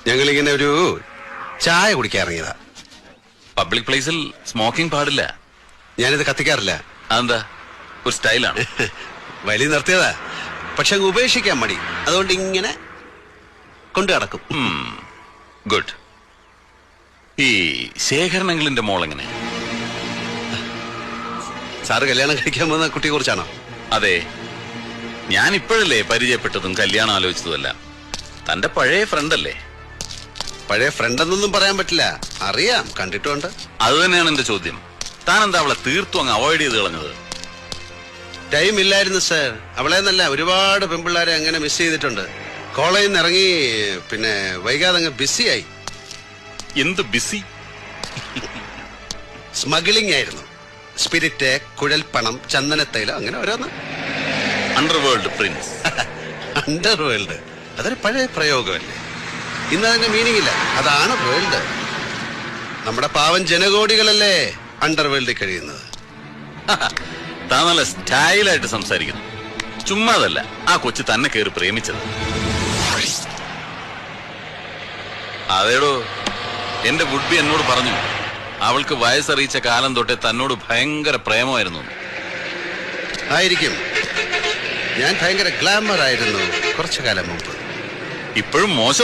ഞങ്ങളിങ്ങനെ ഒരു ചായ കുടിക്കാൻ ഇറങ്ങിയതാ. പബ്ലിക് പ്ലേസിൽ സ്മോക്കിംഗ് പാടില്ല. ഞാനിത് കത്തിക്കാറില്ല. അതെന്താ? ഒരു സ്റ്റൈലാണ്. വലി നിർത്തിയതാ, പക്ഷെ അങ്ങ് ഉപേക്ഷിക്കാൻ മടി. അതുകൊണ്ട് ഇങ്ങനെ കൊണ്ടു നടക്കും. ഗുഡ്. ഈ ശേഖരനെങ്കിലിന്റെ മോളെങ്ങനെ? സാറ് കല്യാണം കഴിക്കാൻ പോകുന്ന കുട്ടിയെ കുറിച്ചാണോ? അതെ, ഞാൻ ഇപ്പോഴല്ലേ പരിചയപ്പെട്ടതും കല്യാണം ആലോചിച്ചതുമല്ല. തന്റെ പഴയ ഫ്രണ്ടല്ലേ? പഴയ ഫ്രണ്ട് എന്നൊന്നും പറയാൻ പറ്റില്ല, അറിയാം, കണ്ടിട്ടുണ്ട്. അത് തന്നെയാണ് എന്റെ ചോദ്യം. താൻ എന്താ അവളെ തീർത്തും അങ്ങ് അവോയ്ഡ് ചെയ്ത് കളഞ്ഞത്? ടൈം ഇല്ലായിരുന്നു സാർ. അവളെ നല്ല ഒരുപാട് പെൺപിള്ളേരെ അങ്ങനെ മിസ് ചെയ്തിട്ടുണ്ട്. കോളേജിൽ നിന്ന് ഇറങ്ങി പിന്നെ വൈകാതെ അങ്ങ് ബിസിയായി. എന്ത് ബിസി? സ്മഗ്ലിംഗ് ആയിരുന്നു. സ്പിരിറ്റ്, കുഴൽപ്പണം, ചന്ദനത്തൈലം, അങ്ങനെ ഓരോന്ന്. Underworld Prince. അണ്ടർവേൾഡ് അതൊരു പഴയ പ്രയോഗമല്ലേ? ഇന്ന് അതിന്റെ മീനിങ് ഇല്ല. അതാണ് വേൾഡ്. നമ്മുടെ പാവം ജനകോടികളല്ലേ അണ്ടർവേൾഡിൽ കഴിയുന്നത്. താൻ നല്ല സ്റ്റൈലായിട്ട് സംസാരിക്കുന്നു. ചുമ്മാതല്ല ആ കൊച്ചു തന്നെ കയറി പ്രേമിച്ചത്. അതേടോ, എന്റെ വുഡ്ബി എന്നോട് പറഞ്ഞു അവൾക്ക് വയസ്സറിയിച്ച കാലം തൊട്ടേ തന്നോട് ഭയങ്കര പ്രേമമായിരുന്നു. ആയിരിക്കും. ഞാൻ ഭയങ്കര ഗ്ലാമർ ആയിരുന്നു കുറച്ചു കാലം മുമ്പ്. ഇപ്പോഴും മോശം